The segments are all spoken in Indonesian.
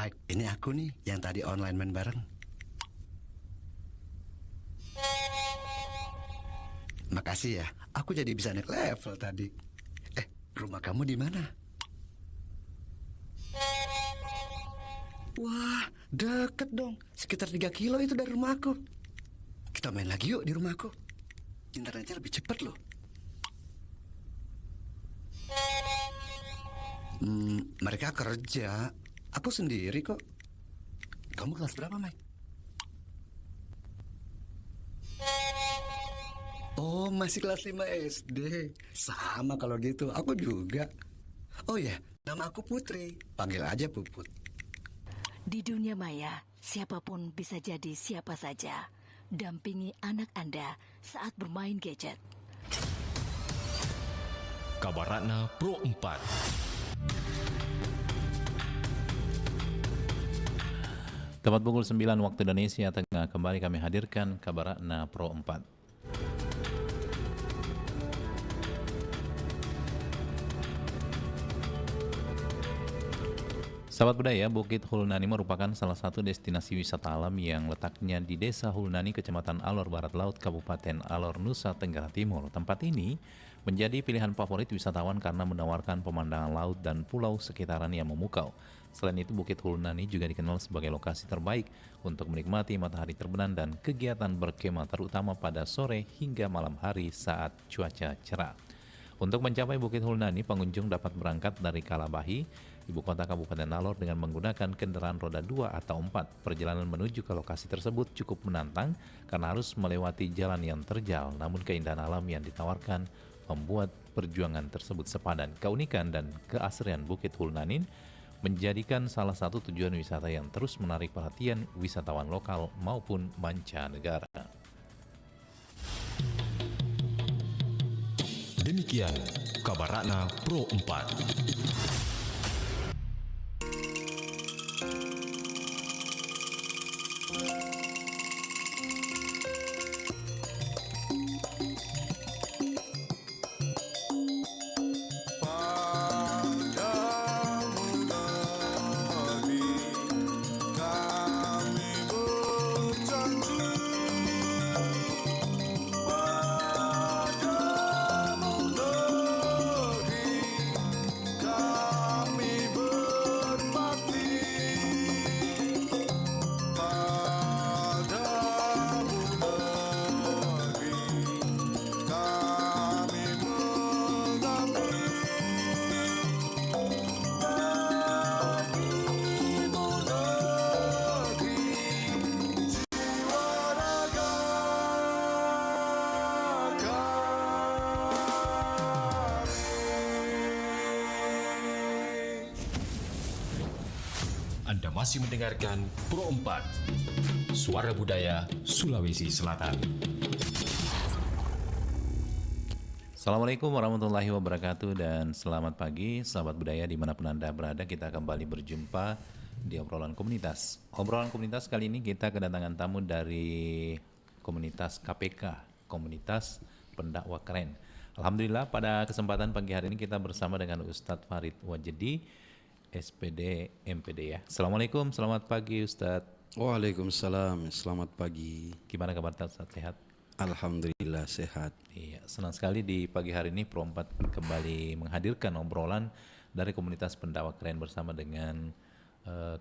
Mike, ini aku nih yang tadi online main bareng. Makasih ya, aku jadi bisa naik level tadi. Rumah kamu di mana? Wah, deket dong. Sekitar 3 kilo itu dari rumahku. Kita main lagi yuk di rumahku. Internetnya lebih cepat loh. Mereka kerja. Aku sendiri kok. Kamu kelas berapa, Mike? Oh, masih kelas 5 SD. Sama kalau gitu, aku juga. Oh ya, nama aku Putri. Panggil aja Puput. Di dunia maya, siapapun bisa jadi siapa saja. Dampingi anak Anda saat bermain gadget. Kabaratna Pro 4. Tepat pukul 9 waktu Indonesia Tengah, kembali kami hadirkan Kabaratna Pro 4. Sahabat budaya, Bukit Hulnani merupakan salah satu destinasi wisata alam yang letaknya di Desa Hulnani, Kecamatan Alor Barat Laut, Kabupaten Alor, Nusa Tenggara Timur. Tempat ini menjadi pilihan favorit wisatawan karena menawarkan pemandangan laut dan pulau sekitaran yang memukau. Selain itu, Bukit Hulnani juga dikenal sebagai lokasi terbaik untuk menikmati matahari terbenam dan kegiatan berkemah, terutama pada sore hingga malam hari saat cuaca cerah. Untuk mencapai Bukit Hulnani, pengunjung dapat berangkat dari Kalabahi, ibu kota Kabupaten Alor, dengan menggunakan kendaraan roda 2 atau 4. Perjalanan menuju ke lokasi tersebut cukup menantang karena harus melewati jalan yang terjal, namun keindahan alam yang ditawarkan membuat perjuangan tersebut sepadan. Keunikan dan keasrian Bukit Hulnani menjadikan salah satu tujuan wisata yang terus menarik perhatian wisatawan lokal maupun mancanegara. Demikian Kabaratna Pro 4. Anda masih mendengarkan Pro 4, Suara Budaya Sulawesi Selatan. Assalamualaikum warahmatullahi wabarakatuh dan selamat pagi sahabat budaya dimanapun Anda berada. Kita kembali berjumpa di obrolan komunitas. Obrolan komunitas kali ini kita kedatangan tamu dari komunitas KPK, komunitas pendakwah keren. Alhamdulillah pada kesempatan pagi hari ini kita bersama dengan Ustadz Farid Wajedi, SPD MPD ya. Assalamualaikum, selamat pagi Ustadz. Waalaikumsalam, selamat pagi. Gimana kabar Ustadz, sehat? Alhamdulillah sehat. Iya, senang sekali di pagi hari ini Pro 4 kembali menghadirkan obrolan dari komunitas pendakwah keren bersama dengan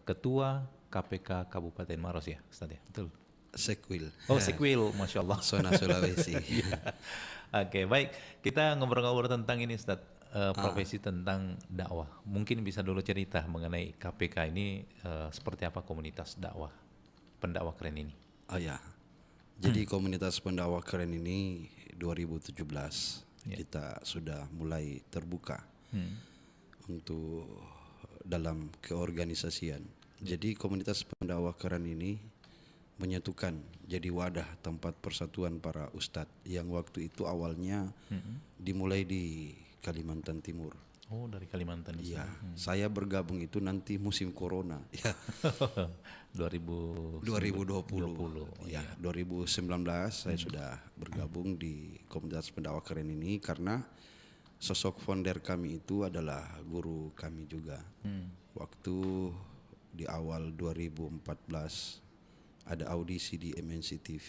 Ketua KPK Kabupaten Maros ya, Ustadz ya, betul? Sekwil. Oh, Sekwil, Masya Allah. Zona Sulawesi. Iya. Oke, baik. Kita ngobrol-ngobrol tentang ini Ustadz, profesi tentang dakwah. Mungkin bisa dulu cerita mengenai KPK ini, seperti apa komunitas dakwah, pendakwah keren ini. Oh ya, jadi komunitas pendakwah keren ini 2017 kita sudah mulai terbuka untuk dalam keorganisasian. Jadi komunitas pendakwah keren ini menyatukan jadi wadah tempat persatuan para ustadz yang waktu itu awalnya dimulai di Kalimantan Timur. Oh, dari Kalimantan. Iya, saya bergabung itu nanti musim corona. Ya. 2020. Ya, 2019 saya sudah bergabung di komunitas pendakwah keren ini karena sosok founder kami itu adalah guru kami juga. Waktu di awal 2014 ada audisi di MNC TV.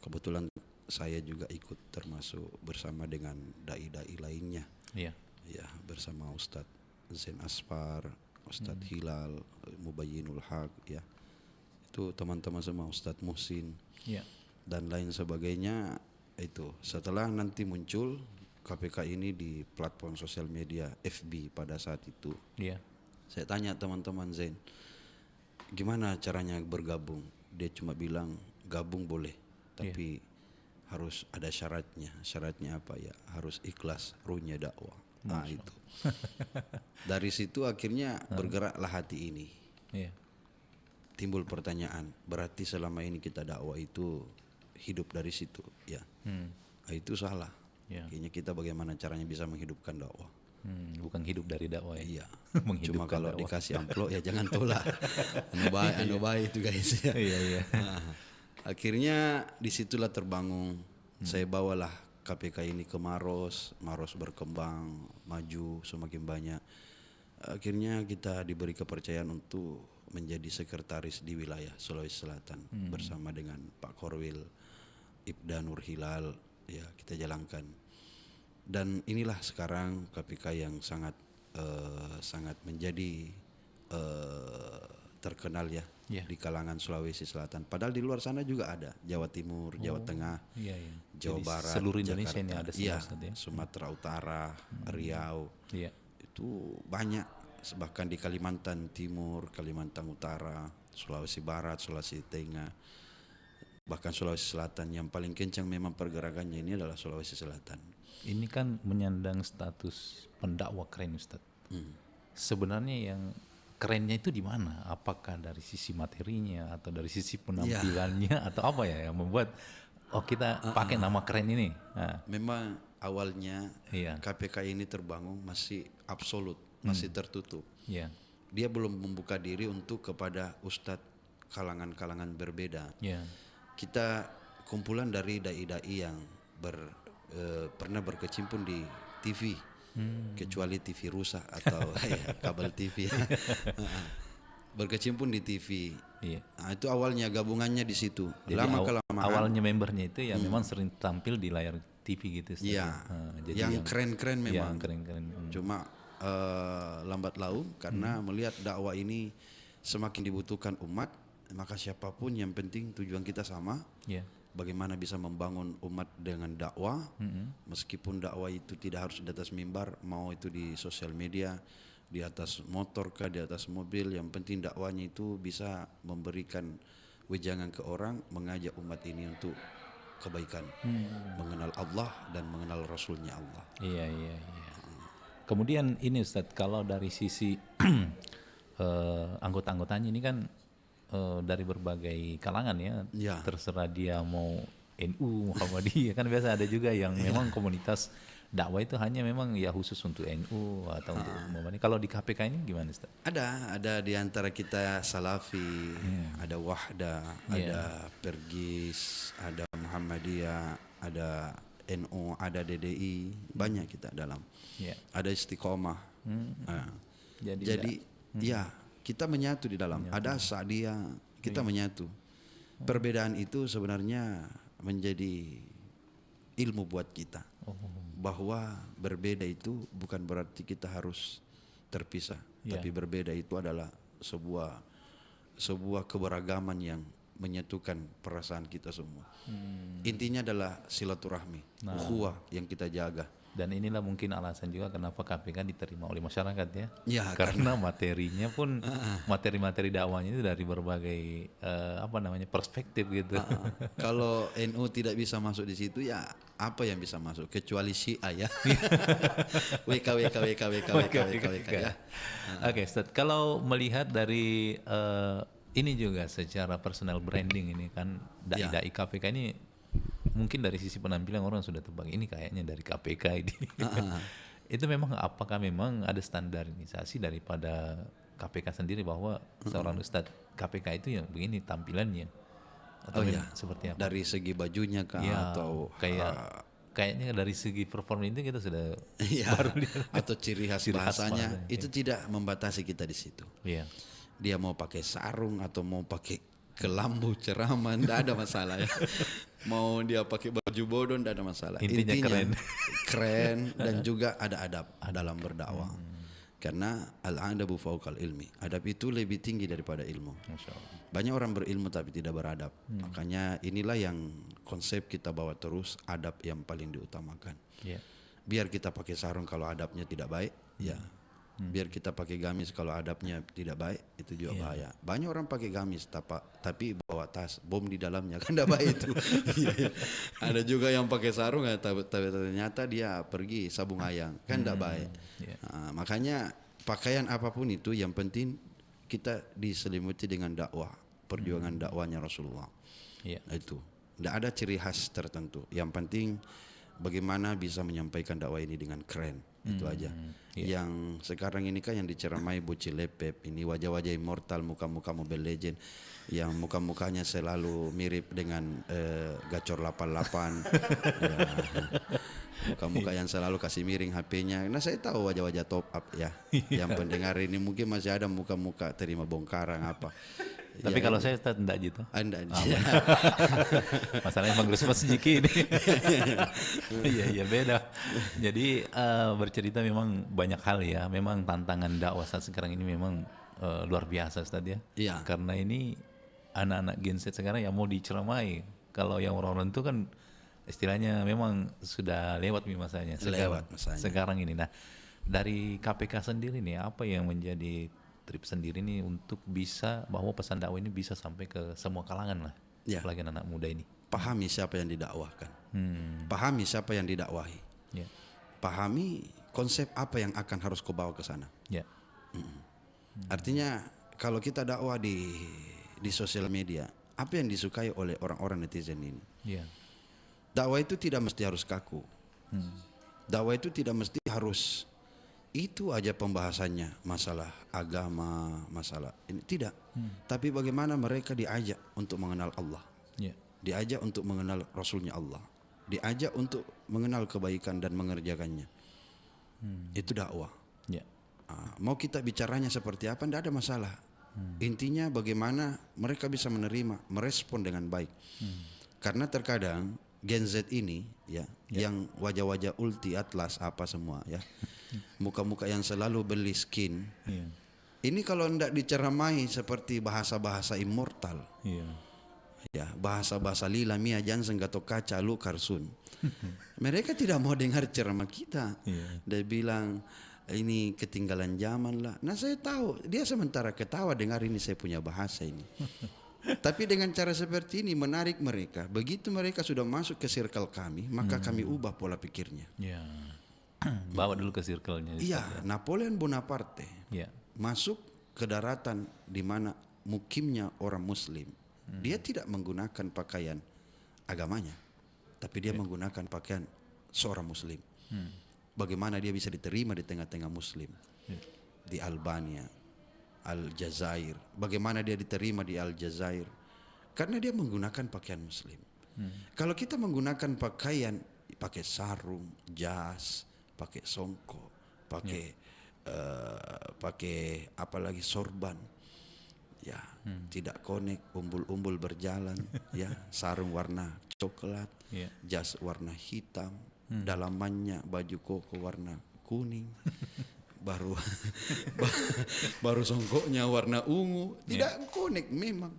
Kebetulan saya juga ikut termasuk bersama dengan dai-dai lainnya. Iya. Ya, bersama Ustadz Zain Aspar, Ustadz Hilal, Mubayyinul Haq, ya. Itu teman-teman semua, Ustadz Muhsin, Iya. dan lain sebagainya. Itu setelah nanti muncul KPK ini di platform sosial media FB pada saat itu. Iya. Saya tanya teman-teman Zain, gimana caranya bergabung? Dia cuma bilang gabung boleh, tapi harus ada syaratnya. Syaratnya apa ya? Harus ikhlas, ruhnya dakwah. Nah itu. Dari situ akhirnya bergeraklah hati ini. Iya. Timbul pertanyaan, berarti selama ini kita dakwah itu hidup dari situ, ya? Nah, itu salah. Ya. Kayaknya kita bagaimana caranya bisa menghidupkan dakwah? Bukan hidup dari dakwah ya. Iya. Menghidupkan Cuma kalau dakwah. dikasih amplop ya jangan tolak. Anu baik itu guys ya. Iya, iya. Nah, akhirnya disitulah terbangun. Saya bawalah KPK ini ke Maros. Maros berkembang, maju semakin banyak. Akhirnya kita diberi kepercayaan untuk menjadi sekretaris di wilayah Sulawesi Selatan bersama dengan Pak Korwil, Ibda Nur Hilal, ya kita jalankan. Dan inilah sekarang KPK yang sangat sangat menjadi terkenal ya di kalangan Sulawesi Selatan. Padahal di luar sana juga ada, Jawa Timur, Jawa Tengah, Iya, iya. Jawa Jadi Barat, seluruh Indonesia Jakarta. ini ada Iya, Ustaz ya. Sumatera Utara, Riau, Iya. itu banyak. Bahkan di Kalimantan Timur, Kalimantan Utara, Sulawesi Barat, Sulawesi Tengah, bahkan Sulawesi Selatan. Yang paling kencang memang pergerakannya ini adalah Sulawesi Selatan. Ini kan menyandang status pendakwa keren Ustadz. Sebenarnya yang kerennya itu di mana? Apakah dari sisi materinya atau dari sisi penampilannya atau apa ya yang membuat kita pakai nama keren ini? Nah, Memang awalnya Iya. KPK ini terbangun masih absolut, masih tertutup. iya, Dia belum membuka diri untuk kepada ustadz kalangan-kalangan berbeda. iya, Kita kumpulan dari dai-dai yang pernah berkecimpung di TV, kecuali TV rusak atau ya, kabel TV. Berkecimpung di TV. iya. Nah, itu awalnya gabungannya di situ. Jadi Lama kelamaan. awalnya membernya itu ya memang sering tampil di layar TV gitu. Ustadz. Iya. Jadi yang keren-keren memang. Yang keren-keren. Cuma lambat laun karena melihat dakwah ini semakin dibutuhkan umat, maka siapapun yang penting tujuan kita sama. Iya. Bagaimana bisa membangun umat dengan dakwah, meskipun dakwah itu tidak harus di atas mimbar, mau itu di sosial media, di atas motor kah, di atas mobil, yang penting dakwahnya itu bisa memberikan wejangan ke orang, mengajak umat ini untuk kebaikan, mengenal Allah dan mengenal Rasulnya Allah. Iya, iya, iya. Kemudian ini Ustadz, kalau dari sisi anggota-anggotanya ini kan dari berbagai kalangan ya, Ya. terserah dia mau NU, Muhammadiyah, kan biasa ada juga yang memang komunitas dakwah itu hanya memang ya khusus untuk NU atau untuk Muhammadiyah. Kalau di KPK ini gimana Ustaz? Ada di antara kita Salafi, ada Wahda, ada Pergis, ada Muhammadiyah, ada NU, ada DDI, banyak kita dalam. Iya. Ada Istiqomah. Nah, Jadi jadi ya kita menyatu di dalam. Ada Sa'diyah, kita menyatu. Perbedaan itu sebenarnya menjadi ilmu buat kita. Bahwa berbeda itu bukan berarti kita harus terpisah, tapi berbeda itu adalah sebuah keberagaman yang menyatukan perasaan kita semua. Intinya adalah silaturahmi, ukhuwah yang kita jaga. Dan inilah mungkin alasan juga kenapa KPK diterima oleh masyarakat ya. Ya, Karena materinya pun materi-materi dakwahnya itu dari berbagai perspektif gitu. Kalau NU tidak bisa masuk di situ ya apa yang bisa masuk kecuali Syiah ya. WK ya. Oke, Ustaz, kalau melihat dari ini juga secara personal branding ini kan dai-dai KPK ini mungkin dari sisi penampilan orang sudah tebak ini kayaknya dari KPK ini. Itu memang apakah memang ada standarisasi daripada KPK sendiri bahwa seorang ustadz KPK itu yang begini tampilannya atau seperti apa? Dari segi bajunya kah Ya, atau kayaknya dari segi perform itu kita sudah iya, baru lihat. atau ciri khas Ciri khas bahasanya bahasa, itu tidak membatasi kita di situ. Iya. dia mau pakai sarung atau mau pakai kelambu ceramah, ndak ada masalah ya. Mau dia pakai baju bodoh, ndak ada masalah. Intinya keren. Keren dan juga ada adab dalam berdakwah. Karena al-adabu fauqal ilmi. Adab itu lebih tinggi daripada ilmu. Masya Allah. Banyak orang berilmu tapi tidak beradab. Makanya inilah yang konsep kita bawa terus, adab yang paling diutamakan. Ya. Biar kita pakai sarung kalau adabnya tidak baik, ya. Biar kita pakai gamis kalau adabnya tidak baik, itu juga bahaya. Banyak orang pakai gamis tapi bawa tas, bom di dalamnya, kan tidak baik itu. Ada juga yang pakai sarung, tapi ternyata dia pergi sabung ayam, kan tidak baik. Nah, makanya pakaian apapun itu, yang penting kita diselimuti dengan dakwah, perjuangan dakwahnya Rasulullah. Nah, itu tidak ada ciri khas tertentu. Yang penting bagaimana bisa menyampaikan dakwah ini dengan keren, itu aja. Yang sekarang ini kan yang diceramai bocil lepep, ini wajah-wajah immortal, muka-muka Mobile Legend, yang muka-mukanya selalu mirip dengan Gacor 88, ya. Muka-muka yang selalu kasih miring HP-nya. Nah, saya tahu wajah-wajah top up ya. Yang pendengar ini mungkin masih ada muka-muka terima bongkaran apa. Tapi ya, kalau saya tidak gitu. Anda Masalahnya Bang Rusmas Jiki ini. Iya beda. Jadi bercerita memang banyak hal ya. Memang tantangan dakwah saat sekarang ini memang luar biasa Ustaz ya. Iya. Karena ini anak-anak Gen Z sekarang yang mau diceramai. Kalau yang orang-orang itu kan istilahnya memang sudah lewat masanya. Lewat masanya. Sekarang ini. Nah, dari KPK sendiri nih apa yang menjadi trip sendiri nih untuk bisa bahwa pesan dakwah ini bisa sampai ke semua kalangan lah, apalagi anak muda ini. Pahami siapa yang didakwahkan, pahami siapa yang didakwahi, pahami konsep apa yang akan harus kau bawa ke sana. Artinya kalau kita dakwah di sosial media, apa yang disukai oleh orang-orang netizen ini? Dakwah itu tidak mesti harus kaku, dakwah itu tidak mesti harus itu aja pembahasannya, masalah agama, masalah ini tidak. Tapi bagaimana mereka diajak untuk mengenal Allah, diajak untuk mengenal Rasulnya Allah, diajak untuk mengenal kebaikan dan mengerjakannya. Itu dakwah. Mau kita bicaranya seperti apa, tidak ada masalah. Intinya bagaimana mereka bisa menerima, merespon dengan baik. Karena terkadang Gen Z ini yang wajah-wajah ulti atlas apa semua ya, muka-muka yang selalu beli skin, ini kalau tidak diceramai seperti bahasa-bahasa immortal, ya bahasa-bahasa Lila Mia Jansen Gatot Kaca Lu Karsun, mereka tidak mau dengar ceramah kita. Dia bilang ini ketinggalan zaman lah. Nah, saya tahu dia sementara ketawa dengar ini saya punya bahasa ini. Tapi dengan cara seperti ini menarik mereka. Begitu mereka sudah masuk ke circle kami, maka kami ubah pola pikirnya. Bawa dulu ke circle-nya. Iya, Napoleon Bonaparte masuk ke daratan di mana mukimnya orang Muslim. Dia tidak menggunakan pakaian agamanya, tapi dia menggunakan pakaian seorang Muslim. Bagaimana dia bisa diterima di tengah-tengah Muslim di Albania, Aljazair, bagaimana dia diterima di Aljazair? Karena dia menggunakan pakaian Muslim. Kalau kita menggunakan pakaian, pakai sarung, jas, pakai songkok, pakai apalagi sorban, ya tidak konek, umbul-umbul berjalan, ya sarung warna coklat, jas warna hitam, dalamannya baju koko warna kuning. baru songkoknya warna ungu, tidak konek memang.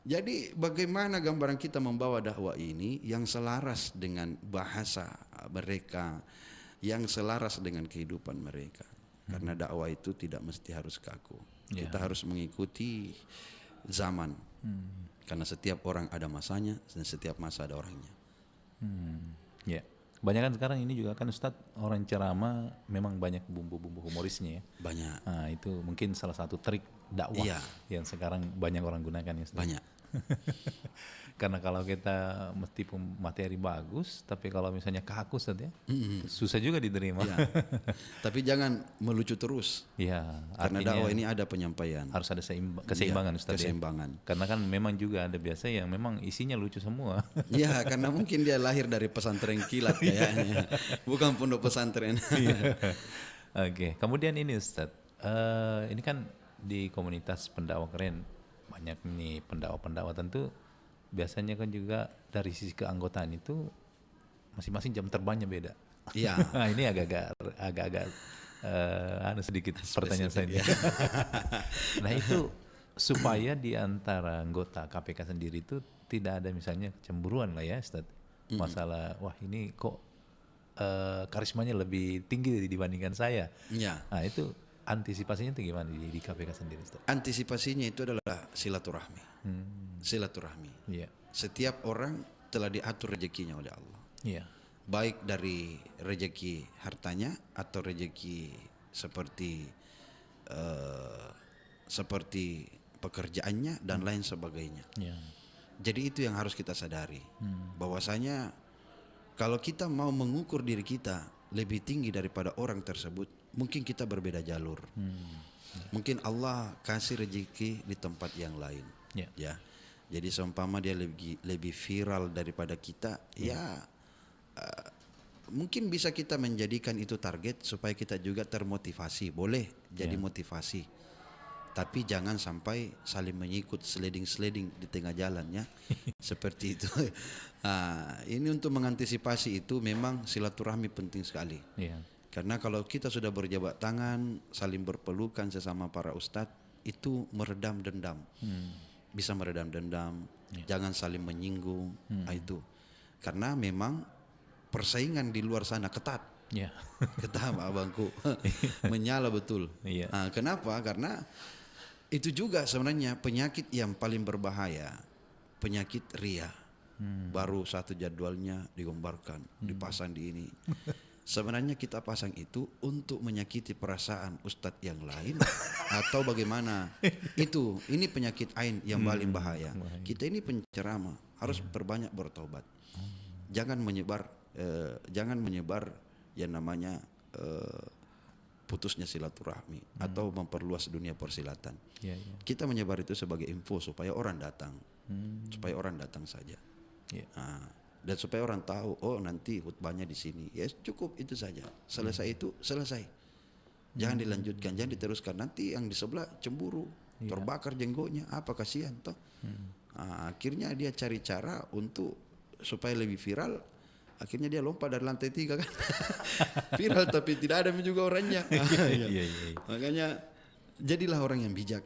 Jadi bagaimana gambaran kita membawa dakwah ini yang selaras dengan bahasa mereka, yang selaras dengan kehidupan mereka. Karena dakwah itu tidak mesti harus kaku. Kita harus mengikuti zaman. Karena setiap orang ada masanya dan setiap masa ada orangnya. Banyak kan sekarang ini juga kan Ustadz, orang ceramah memang banyak bumbu-bumbu humorisnya ya. Banyak. Nah, itu mungkin salah satu trik dakwah yang sekarang banyak orang gunakan ya Ustadz. Banyak. Karena kalau kita mesti materi bagus, tapi kalau misalnya kaku Ustadz ya, susah juga diterima. Tapi jangan melucu terus. Karena dakwah ini ada penyampaian. Harus ada keseimbangan Ustadz. Keseimbangan. Karena kan memang juga ada biasa yang memang isinya lucu semua. Karena mungkin dia lahir dari pesantren kilat kayaknya, bukan pondok pesantren. Oke, kemudian ini Ustadz, ini kan di komunitas pendakwah keren banyak nih pendakwah tentu biasanya kan juga dari sisi keanggotaan itu masing-masing jam terbangnya beda. Iya. Nah, ini agak sedikit pertanyaan saya. Nah itu supaya di antara anggota KPK sendiri itu tidak ada misalnya kecemburuan lah ya, Ustaz. Masalah wah ini kok karismanya lebih tinggi dibandingkan saya. Iya. Nah itu antisipasinya itu gimana di KPK sendiri, Ustaz? Antisipasinya itu adalah silaturahmi. Silaturahmi. Iya. Setiap orang telah diatur rezekinya oleh Allah. Iya. Baik dari rezeki hartanya atau rezeki seperti seperti pekerjaannya dan lain sebagainya. Iya. Jadi itu yang harus kita sadari, bahwasanya kalau kita mau mengukur diri kita lebih tinggi daripada orang tersebut, mungkin kita berbeda jalur. Mungkin Allah kasih rezeki di tempat yang lain. Ya. Ya. Jadi seumpama dia lebih viral daripada kita, mungkin bisa kita menjadikan itu target supaya kita juga termotivasi. Boleh jadi motivasi. Tapi jangan sampai saling mengikut sliding di tengah jalan ya. Seperti itu. Nah, ini untuk mengantisipasi itu memang silaturahmi penting sekali. Iya. Karena kalau kita sudah berjabat tangan, saling berpelukan sesama para ustadz, itu meredam dendam. Bisa meredam dendam, jangan saling menyinggung, itu. Karena memang persaingan di luar sana ketat. Iya. Ketat abangku. Menyala betul. Iya. Nah, kenapa? Karena itu juga sebenarnya penyakit yang paling berbahaya, penyakit ria. Baru satu jadwalnya digambarkan, dipasang di ini. Sebenarnya kita pasang itu untuk menyakiti perasaan ustadz yang lain atau bagaimana? Ini penyakit ain yang paling bahaya. Kita ini penceramah harus perbanyak bertobat. Jangan menyebar yang namanya putusnya silaturahmi atau memperluas dunia persilatan. Iya, iya. Kita menyebar itu sebagai info supaya orang datang, supaya orang datang saja. Iya. Nah, dan supaya orang tahu, oh nanti khutbahnya di sini. Ya cukup itu saja. Selesai itu selesai. Jangan dilanjutkan, jangan diteruskan. Nanti yang di sebelah cemburu, terbakar jenggotnya, apa kasihan toh. Nah, akhirnya dia cari cara untuk supaya lebih viral. Akhirnya dia lompat dari lantai 3 kan. Viral tapi tidak ada juga orangnya. Iya. Makanya jadilah orang yang bijak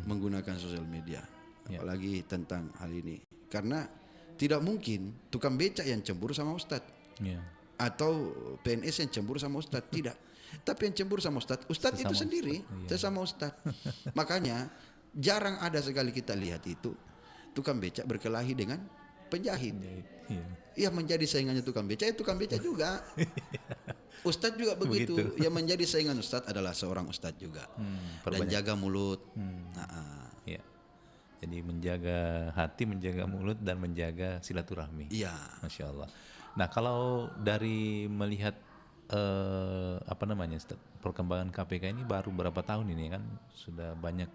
menggunakan sosial media. Apalagi tentang hal ini. Karena tidak mungkin tukang becak yang cemburu sama ustadz. Iya. Atau PNS yang cemburu sama ustadz. Tidak. Tapi yang cemburu sama ustadz itu Sesama sendiri. Sesama ustadz. Makanya jarang ada sekali kita lihat itu tukang becak berkelahi dengan penjahit. Iya. Yang menjadi saingannya tukang becak juga. Ustadz juga begitu. Yang menjadi saingan ustadz adalah seorang ustadz juga. Dan jaga mulut. Iya. Jadi menjaga hati, menjaga mulut, dan menjaga silaturahmi. Iya. Masya Allah. Nah kalau dari melihat Ustaz, perkembangan KPK ini baru berapa tahun ini kan sudah banyak,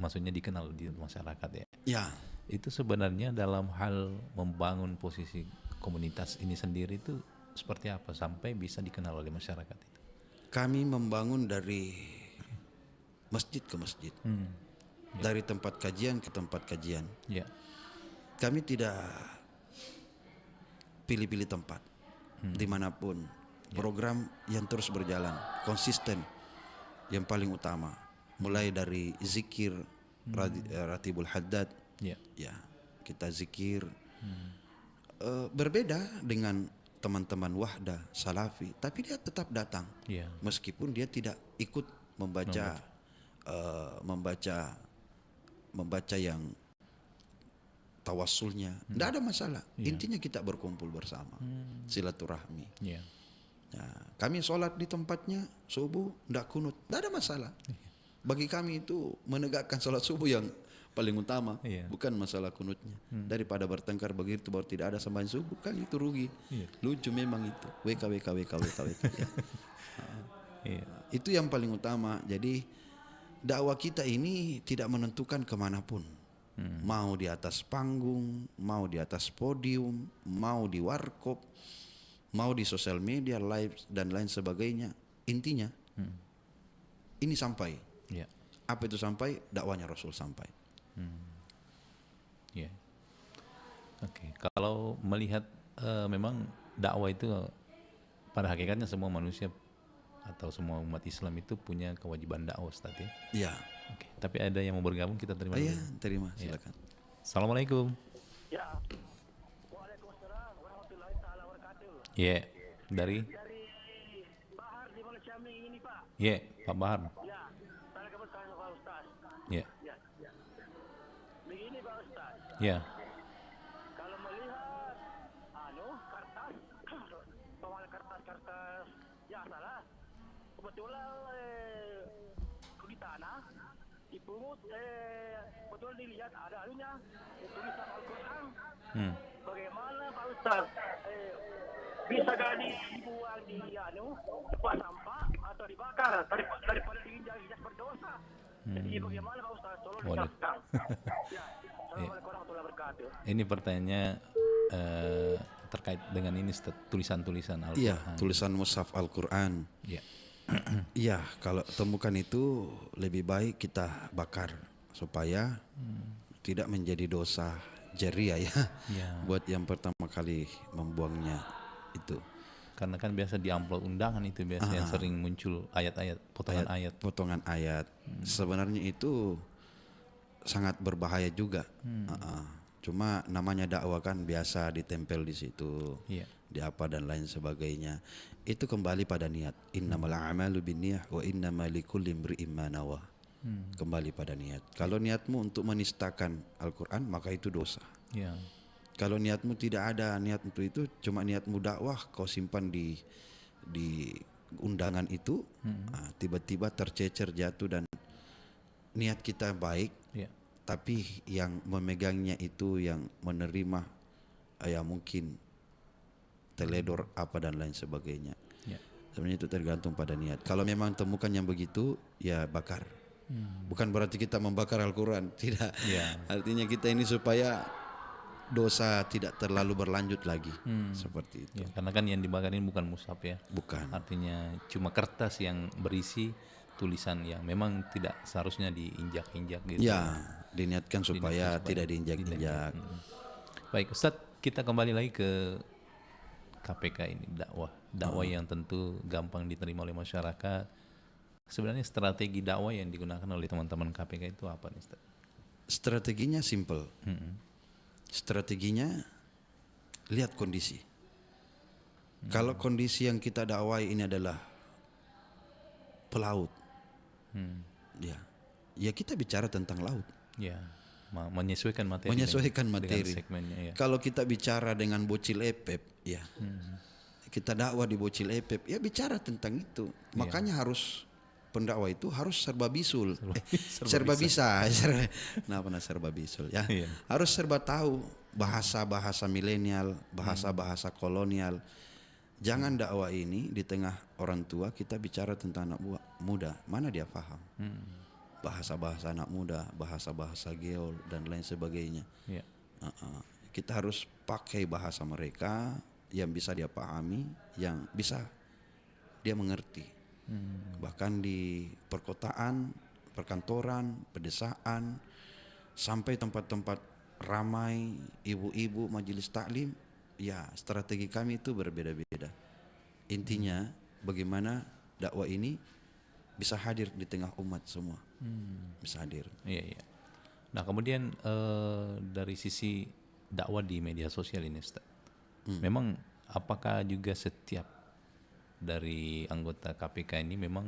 maksudnya dikenal di masyarakat ya. Ya. Itu sebenarnya dalam hal membangun posisi komunitas ini sendiri itu seperti apa sampai bisa dikenal oleh masyarakat itu? Kami membangun dari masjid ke masjid. Dari tempat kajian ke tempat kajian. Ya. Kami tidak pilih-pilih tempat. Dimanapun. Program yang terus berjalan. Konsisten. Yang paling utama. Mulai dari zikir. Ratibul Haddad. Ya, kita zikir. Berbeda dengan teman-teman Wahdah, Salafi. Tapi dia tetap datang. Meskipun dia tidak ikut membaca yang tawassulnya, tidak ada masalah. Intinya kita berkumpul bersama, silaturahmi. Nah, kami sholat di tempatnya subuh, tidak kunut, tidak ada masalah. Bagi kami itu menegakkan sholat subuh yang paling utama, bukan masalah kunutnya. Daripada bertengkar begitu baru tidak ada sembahyang subuh, kan itu rugi. Lucu memang itu. WK. Itu yang paling utama. Jadi dakwah kita ini tidak menentukan kemanapun. Mau di atas panggung, mau di atas podium, mau di warkop, mau di sosial media, live dan lain sebagainya. Intinya ini sampai. Apa itu sampai? Dakwanya Rasul sampai. Ya. Oke, kalau melihat memang dakwah itu pada hakikatnya semua manusia atau semua umat Islam itu punya kewajiban dakwah, Ustaz ya. Iya. Oke, tapi ada yang mau bergabung, kita terima Iya, dulu. terima, silakan. Assalamualaikum. Ya. Waalaikumsalam warahmatullahi taala wabarakatuh. Ya, dari Dari Bahar di Malaysia ini, Pak. ya, Pak Bahar. Ya. Saya kebetulan Pak Ustaz. Ya. Ya. Begini Pak Ustaz. Ya. Kalau melihat kertas pengelola kertas ya salah. Kebetulan di tanah dipungut betul dilihat ada anunya tulisan Al-Qur'an. Bagaimana Pak Ustaz bisa jadi dibuang di tempat sampah atau dibakar daripada diinjak-injak berdosa. Jadi bagaimana Pak Ustaz? Tolong Waduh. dijelaskan. Ya. Assalamualaikum warahmatullahi wabarakatuh. Ini pertanyaannya terkait dengan ini Ustaz, tulisan-tulisan Al-Qur'an. Iya, tulisan mushaf Al-Qur'an. Ya. Iya, kalau temukan itu lebih baik kita bakar supaya tidak menjadi dosa jariah ya. Ya. Buat yang pertama kali membuangnya itu. Karena kan biasa di amplop undangan itu biasanya sering muncul ayat-ayat, potongan ayat. Potongan ayat. Sebenarnya itu sangat berbahaya juga. Cuma namanya dakwah kan biasa ditempel di situ. Iya. Di apa dan lain sebagainya. Itu kembali pada niat. Innamal a'malu binniyah wa innamal likulli imri'in ma nawa. Kembali pada niat. Kalau niatmu untuk menistakan Al-Qur'an maka itu dosa. Ya. Kalau niatmu tidak ada niat untuk itu, cuma niatmu dakwah kau simpan di undangan itu, tiba-tiba tercecer jatuh dan niat kita baik, Ya. tapi yang memegangnya itu yang menerima ya mungkin teledor apa dan lain sebagainya. Ya. Sebenarnya itu tergantung pada niat. Kalau memang temukan yang begitu, ya bakar. Bukan berarti kita membakar Al-Quran, tidak. Ya. Artinya kita ini supaya dosa tidak terlalu berlanjut lagi, seperti itu. Ya, karena kan yang dibakar ini bukan mushaf ya. Bukan. Artinya cuma kertas yang berisi tulisan yang memang tidak seharusnya diinjak-injak gitu. Ya, diniatkan supaya tidak diinjak-injak. Baik, Ustadz, kita kembali lagi ke KPK ini, dakwah yang tentu gampang diterima oleh masyarakat. Sebenarnya strategi dakwah yang digunakan oleh teman-teman KPK itu apa nih, Ustadz? Strateginya simple. Strateginya lihat kondisi. Kalau kondisi yang kita dakwai ini adalah pelaut, ya kita bicara tentang laut. Ya, menyesuaikan materi. Menyesuaikan dengan materi. segmennya, ya. Kalau kita bicara dengan bocil epep, ya kita dakwah di bocil epep, ya bicara tentang itu. Makanya harus pendakwah itu harus serba bisul, serba bisa. Kenapa serba bisul ya? Iya. Harus serba tahu bahasa-bahasa milenial, bahasa-bahasa kolonial. Jangan dakwah ini di tengah orang tua kita bicara tentang anak muda, mana dia paham? Bahasa-bahasa anak muda, bahasa-bahasa geol dan lain sebagainya. Ya. Kita harus pakai bahasa mereka yang bisa dia pahami, yang bisa dia mengerti. Bahkan di perkotaan, perkantoran, pedesaan, sampai tempat-tempat ramai, ibu-ibu majelis taklim, ya strategi kami itu berbeda-beda. Intinya bagaimana dakwah ini bisa hadir di tengah umat semua, bisa hadir. Iya, iya. Nah kemudian dari sisi dakwah di media sosial ini, Ustaz, memang apakah juga setiap dari anggota KPK ini memang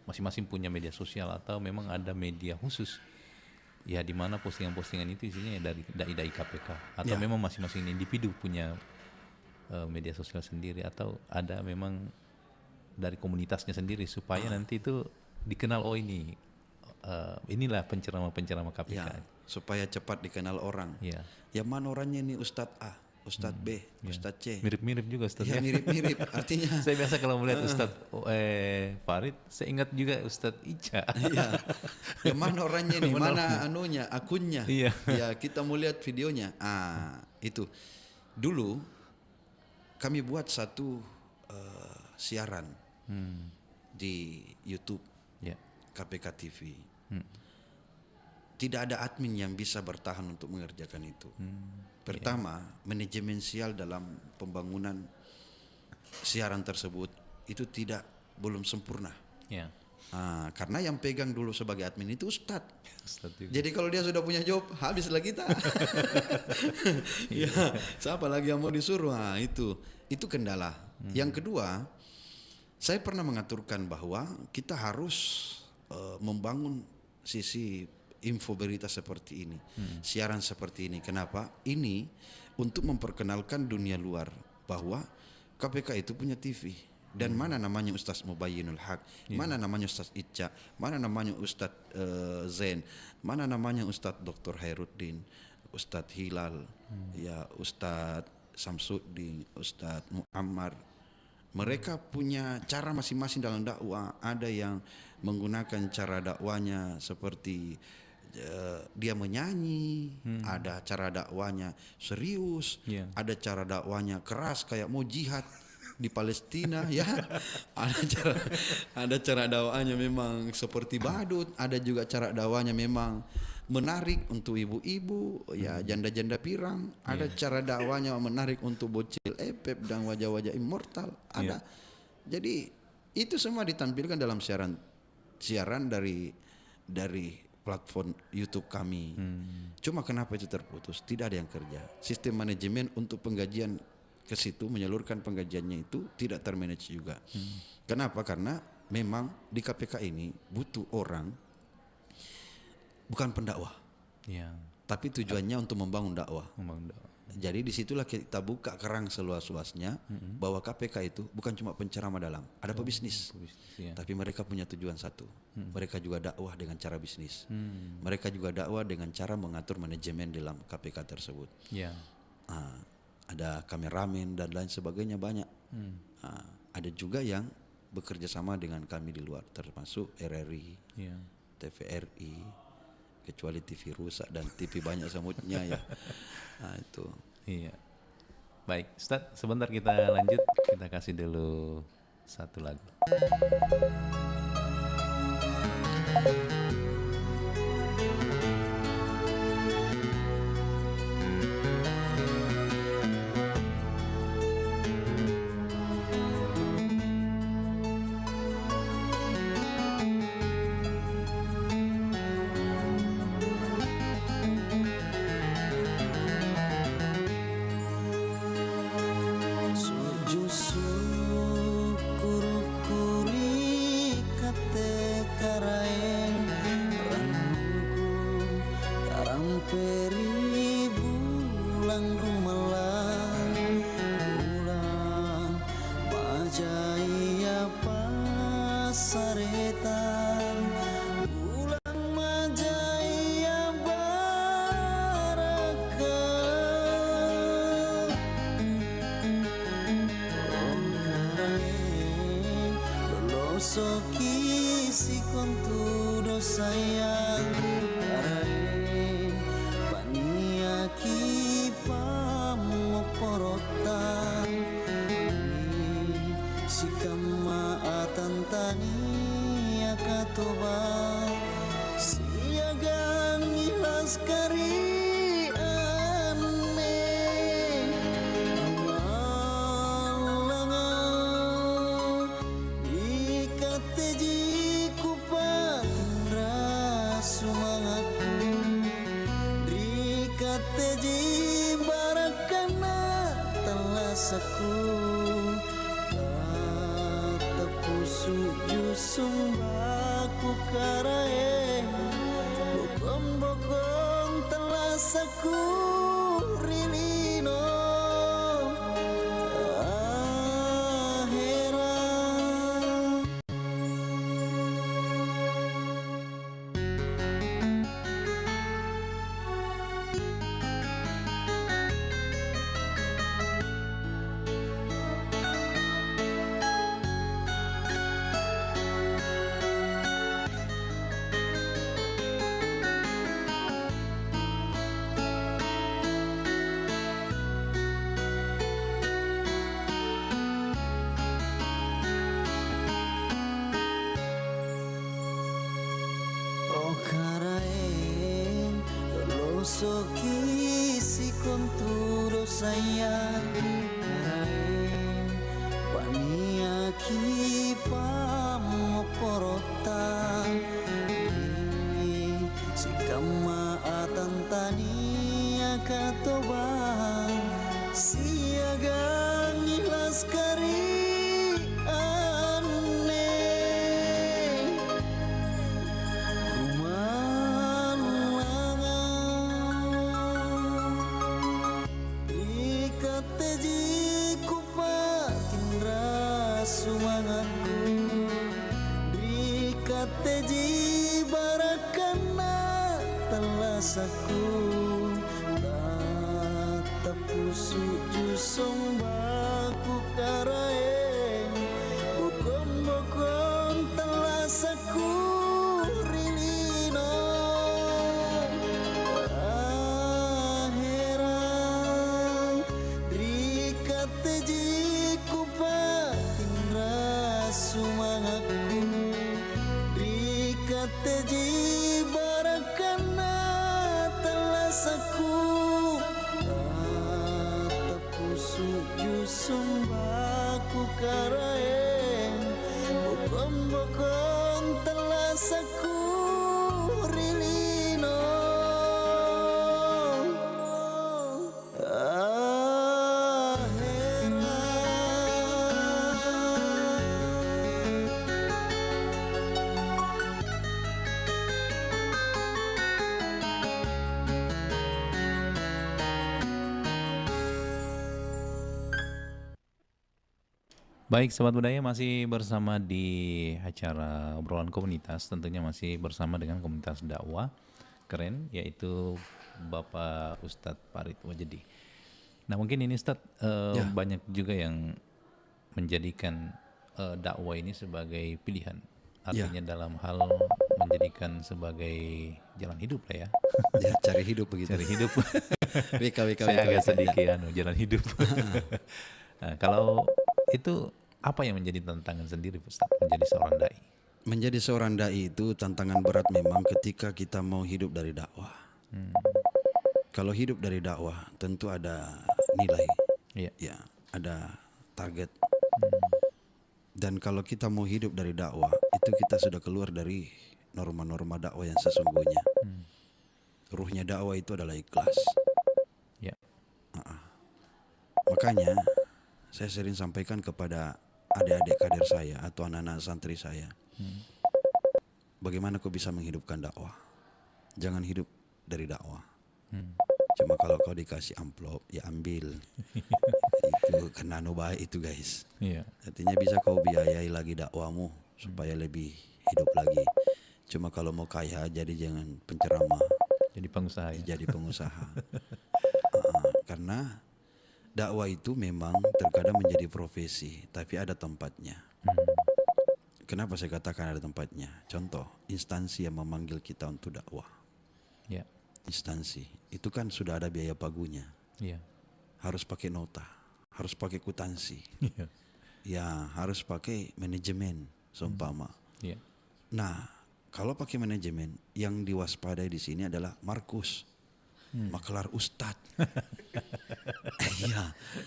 masing-masing punya media sosial atau memang ada media khusus ya di mana postingan-postingan itu isinya ya dari dai-dai KPK atau memang masing-masing individu punya media sosial sendiri atau ada memang dari komunitasnya sendiri supaya nanti itu dikenal inilah penceramah-penceramah KPK. Ya, supaya cepat dikenal orang. Ya. Yang mana orangnya ini Ustadz A, Ustadz B, Ustadz C. Mirip-mirip juga Ustadz Ya, mirip-mirip. Artinya saya biasa kalau melihat Ustadz Farid, saya ingat juga Ustadz Ica. iya. Yang mana orangnya nih, mana anunya, akunnya. Iya. Ya, kita mau lihat videonya. Itu. Dulu kami buat satu siaran di YouTube Ya. KPK TV. Tidak ada admin yang bisa bertahan untuk mengerjakan itu. Pertama, manajemensial dalam pembangunan siaran tersebut itu belum sempurna. Ya. Karena yang pegang dulu sebagai admin itu Ustadz. Ustadz juga. Jadi kalau dia sudah punya job, habislah kita. Ya, siapa lagi yang mau disuruh? Itu kendala. Yang kedua, saya pernah mengaturkan bahwa kita harus membangun sisi info berita seperti ini, siaran seperti ini. Kenapa? Ini untuk memperkenalkan dunia luar bahwa KPK itu punya TV. Dan mana namanya Ustaz Mubayyinul Haq, mana namanya Ustaz Ica, mana namanya Ustaz Zain, mana namanya Ustaz Dr. Khairuddin, Ustaz Hilal, ya Ustaz Samsuddin, Ustaz Muammar. Mereka punya cara masing-masing dalam dakwah. Ada yang menggunakan cara dakwanya seperti dia menyanyi, ada cara dakwanya serius, ada cara dakwanya keras kayak mau jihad di Palestina, ya. Ada cara dakwanya memang seperti badut, ada juga cara dakwanya memang menarik untuk ibu-ibu, ya janda-janda pirang, ada cara dakwanya menarik untuk bocil epep dan wajah-wajah immortal, ada. Jadi itu semua ditampilkan dalam siaran dari platform YouTube kami. Cuma kenapa itu terputus? Tidak ada yang kerja. Sistem manajemen untuk penggajian ke situ, menyalurkan penggajiannya itu tidak termanage juga. Kenapa? Karena memang di KPK ini butuh orang bukan pendakwah, tapi tujuannya untuk membangun dakwah. Jadi disitulah kita buka kerang seluas-luasnya bahwa KPK itu bukan cuma penceramah dalam, ada pebisnis, tapi mereka punya tujuan satu. Mereka juga dakwah dengan cara bisnis. Mereka juga dakwah dengan cara mengatur manajemen dalam KPK tersebut. Ada kameramen dan lain sebagainya banyak. Ada juga yang bekerja sama dengan kami di luar, termasuk RRI, TVRI, kecuali TV rusak dan TV banyak semutnya ya. Itu. Iya. Baik, Ustadz, sebentar kita lanjut. Kita kasih dulu satu lagu. Soki si kontudo sayang karain paniaki pamoporotan si kama atantani akatoba siagang ilas kari aku kata pusuk jusumbaku karae bokong telah saku rilino akhirat. sayang karaeng paniaki pamoporotang di sikama atantania katobang siagang ilas kari ane Ikateji kupatindra sumangatku Ikateji barakana talasaku Tatapusu jusombaku karaeng Bokon-bokon talasaku rilino Aherang Rikateji kupatindra sumangaku Rikateji barakana talasaku Tapusu jusumbaku karaeng Bokon-bokon talasaku rilino Baik, Sobat Budaya masih bersama di acara obrolan komunitas, tentunya masih bersama dengan komunitas dakwah keren, yaitu Bapak Ustadz Farid Wajedi. Nah mungkin ini Ustadz, banyak juga yang menjadikan dakwah ini sebagai pilihan, artinya dalam hal menjadikan sebagai jalan hidup lah ya. Ya, cari hidup begitu. Cari hidup. WK. Saya agak sedikit jalan hidup. Nah, kalau itu apa yang menjadi tantangan sendiri Ustaz menjadi seorang dai? Menjadi seorang dai itu tantangan berat memang ketika kita mau hidup dari dakwah. Kalau hidup dari dakwah tentu ada nilai, ya, ada target. Dan kalau kita mau hidup dari dakwah itu kita sudah keluar dari norma-norma dakwah yang sesungguhnya. Ruhnya dakwah itu adalah ikhlas. Ya. Makanya saya sering sampaikan kepada adik-adik kader saya atau anak-anak santri saya, bagaimana kau bisa menghidupkan dakwah? Jangan hidup dari dakwah. Cuma kalau kau dikasih amplop, ya ambil. Itu karena baik itu guys. Artinya bisa kau biayai lagi dakwahmu supaya lebih hidup lagi. Cuma kalau mau kaya jadi jangan penceramah. Jadi pengusaha ya? Jadi pengusaha. Karena dakwah itu memang terkadang menjadi profesi, tapi ada tempatnya. Kenapa saya katakan ada tempatnya? Contoh, instansi yang memanggil kita untuk dakwah. Ya. Instansi, itu kan sudah ada biaya pagunya. Ya. Harus pakai nota, harus pakai kutansi. Ya. Ya, harus pakai manajemen, seumpama. Ya. Nah, kalau pakai manajemen, yang diwaspadai di sini adalah Markus. Makelar Ustad.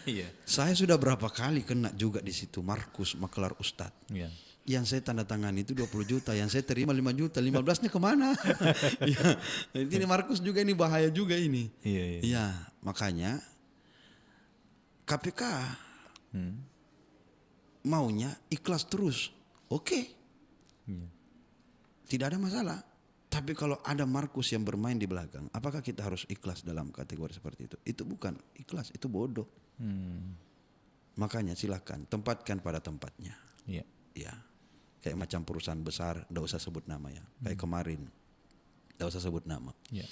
Iya. Saya sudah berapa kali kena juga di situ Markus Makelar Ustad. Iya. Yang saya tanda tangan itu 20 juta, yang saya terima 5 juta, 15-nya kemana? Ya, ini Markus juga ini bahaya juga ini. Iya. Ya, makanya KPK maunya ikhlas terus. Oke. Iya. Tidak ada masalah. Tapi kalau ada Markus yang bermain di belakang, apakah kita harus ikhlas dalam kategori seperti itu? Itu bukan ikhlas, itu bodoh. Makanya silakan tempatkan pada tempatnya. Iya. Ya, kayak macam perusahaan besar, tidak usah sebut nama ya. Kayak kemarin, tidak usah sebut nama. Iya.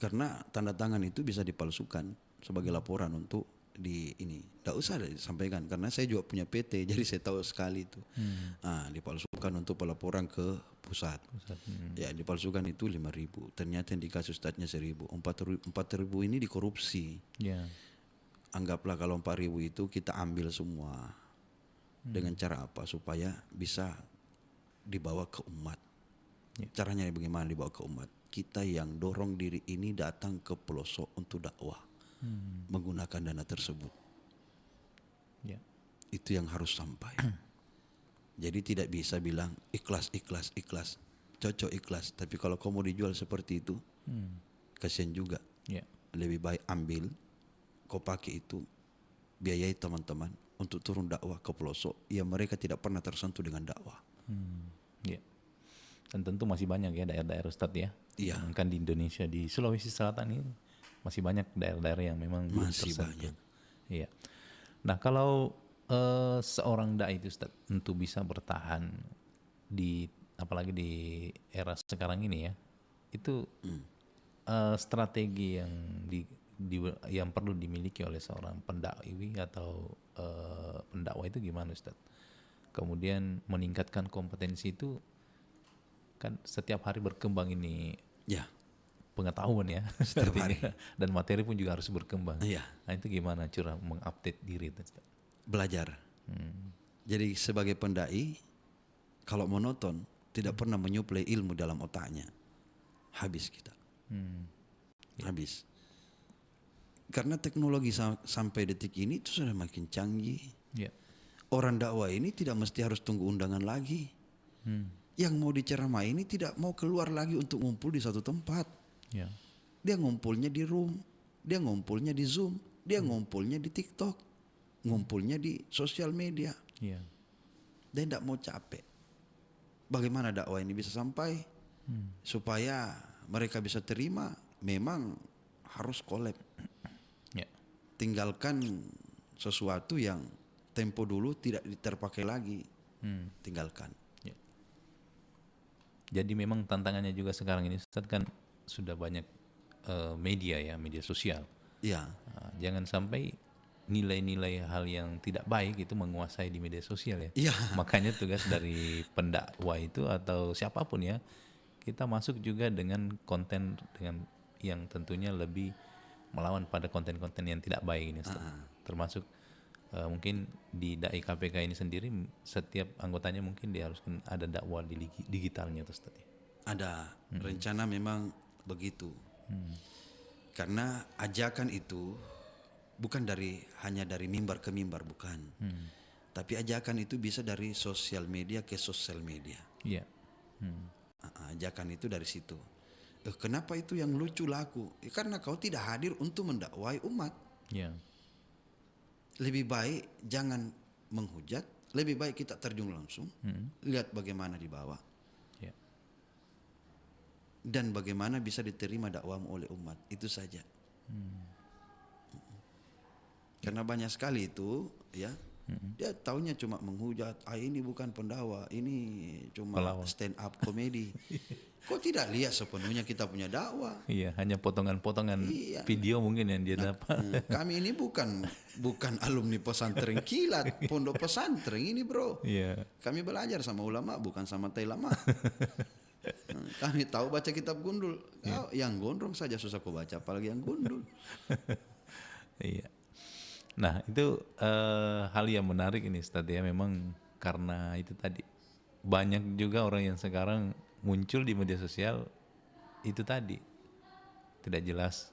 Karena tanda tangan itu bisa dipalsukan sebagai laporan untuk di ini. Tidak usah disampaikan karena saya juga punya PT, jadi saya tahu sekali itu. Dipalsukan untuk pelaporan ke pusat. Ya, dipalsukan itu 5.000. Ternyata yang dikasih Ustadznya 1.000. 4.000 ini dikorupsi. Ya. Anggaplah kalau 4.000 itu kita ambil semua. Dengan cara apa? Supaya bisa dibawa ke umat. Caranya bagaimana dibawa ke umat? Kita yang dorong diri ini datang ke pelosok untuk dakwah. menggunakan dana tersebut. Ya. Itu yang harus sampai. Jadi tidak bisa bilang ikhlas, cocok ikhlas. Tapi kalau kau mau dijual seperti itu, kasihan juga. Ya. Lebih baik ambil, kau pakai itu, biayai teman-teman untuk turun dakwah ke pelosok yang mereka tidak pernah tersentuh dengan dakwah. Ya. Dan tentu masih banyak ya daerah-daerah Ustadz ya. Iya. Kan di Indonesia, di Sulawesi Selatan ini masih banyak daerah-daerah yang memang belum Masih tersentuh. banyak. Iya. Nah kalau seorang dai itu Ustadz untuk bisa bertahan di apalagi di era sekarang ini ya, itu strategi yang yang perlu dimiliki oleh seorang pendakwi atau pendakwah itu gimana Ustadz? Kemudian meningkatkan kompetensi itu kan setiap hari berkembang ini Ya, pengetahuan ya Setiap artinya, hari. dan materi pun juga harus berkembang. Iya. Nah itu gimana cara mengupdate diri itu Ustadz? belajar. Jadi sebagai pendai, kalau monoton, tidak pernah menyuplai ilmu dalam otaknya, habis kita. Habis. Karena teknologi sampai detik ini itu sudah makin canggih. Ya. Orang dakwah ini tidak mesti harus tunggu undangan lagi. Yang mau diceramai ini tidak mau keluar lagi untuk ngumpul di satu tempat. Ya. Dia ngumpulnya di room, dia ngumpulnya di Zoom, dia ngumpulnya di TikTok, ngumpulnya di sosial media. Ya. Dia tidak mau capek. Bagaimana dakwah ini bisa sampai supaya mereka bisa terima? Memang harus collab. Ya. Tinggalkan sesuatu yang tempo dulu tidak terpakai lagi. Tinggalkan. Ya. Jadi memang tantangannya juga sekarang ini Ustadz kan sudah banyak media ya, media sosial. Ya, Nah, jangan sampai nilai-nilai hal yang tidak baik itu menguasai di media sosial ya. Iya. Makanya tugas dari pendakwah itu atau siapapun ya, kita masuk juga dengan konten dengan yang tentunya lebih melawan pada konten-konten yang tidak baik ini Ustaz. Termasuk mungkin di Dai KPK ini sendiri setiap anggotanya mungkin diharuskan ada dakwah di digitalnya Ustaz ya. ada rencana memang begitu. Karena ajakan itu bukan hanya dari mimbar ke mimbar, bukan. Tapi ajakan itu bisa dari sosial media ke sosial media. Iya. Ajakan itu dari situ. Kenapa itu yang lucu laku? Karena kau tidak hadir untuk mendakwai umat. Iya. Lebih baik jangan menghujat, lebih baik kita terjun langsung, lihat bagaimana di bawah. Iya. Dan bagaimana bisa diterima dakwahmu oleh umat, itu saja. Karena banyak sekali itu ya, dia taunya cuma menghujat, ini bukan pendakwah, ini cuma Pelawak. stand up komedi. Kok tidak lihat sepenuhnya kita punya dakwah? Iya, hanya potongan-potongan Iya. video mungkin yang dia dapat. Kami ini bukan alumni pesantren kilat, pondok pesantren ini bro. Iya. Kami belajar sama ulama, bukan sama tai lama. Kami tahu baca kitab gundul. Kau yang gondrong saja susah kau baca, apalagi yang gundul. Iya. Nah itu hal yang menarik ini Ustaz ya, memang karena itu tadi banyak juga orang yang sekarang muncul di media sosial itu tadi tidak jelas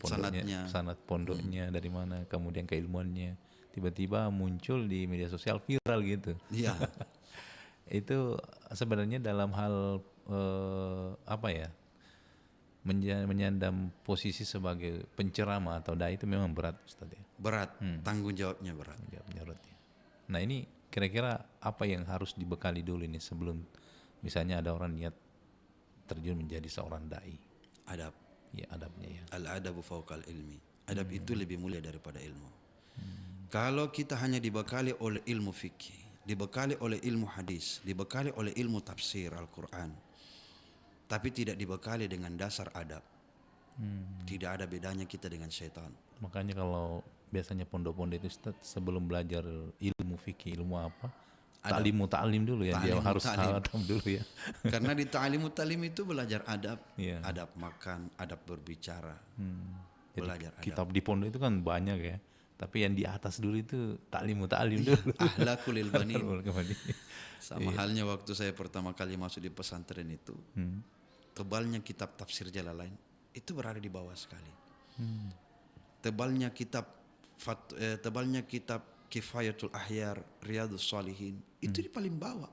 pondoknya, Sanadnya. sanad pondoknya dari mana, kemudian keilmuannya tiba-tiba muncul di media sosial viral gitu. Iya. Itu sebenarnya dalam hal apa ya, menyandang posisi sebagai penceramah atau dai itu memang berat Ustaz ya. Berat, tanggung jawabnya berat. Jawabnya berat ya. Nah ini kira-kira apa yang harus dibekali dulu ini sebelum misalnya ada orang niat terjun menjadi seorang dai? Adab. Ya adabnya ya. Al-adabu fawqal ilmi. Adab itu lebih mulia daripada ilmu. Kalau kita hanya dibekali oleh ilmu fikih, dibekali oleh ilmu hadis, dibekali oleh ilmu tafsir Al-Quran, tapi tidak dibekali dengan dasar adab, tidak ada bedanya kita dengan setan. Makanya kalau biasanya pondok-pondok itu Ustaz, sebelum belajar ilmu fikih, ilmu apa, ta'lim dulu ya, dia Ta'limu harus ta'lim. hatam dulu ya. Karena di ta'limu ta'lim itu belajar adab, Iya. adab makan, adab berbicara, Jadi belajar adab. kitab di pondok itu kan banyak ya, tapi yang di atas dulu itu ta'lim dulu. Ahlakul ilbanin. Kemudian, Sama halnya waktu saya pertama kali masuk di pesantren itu, tebalnya kitab tafsir Jalalain itu berada di bawah sekali. tebalnya kitab tebalnya kitab Kifayatul Ahyar, Riyadhus Shalihin, itu di paling bawah.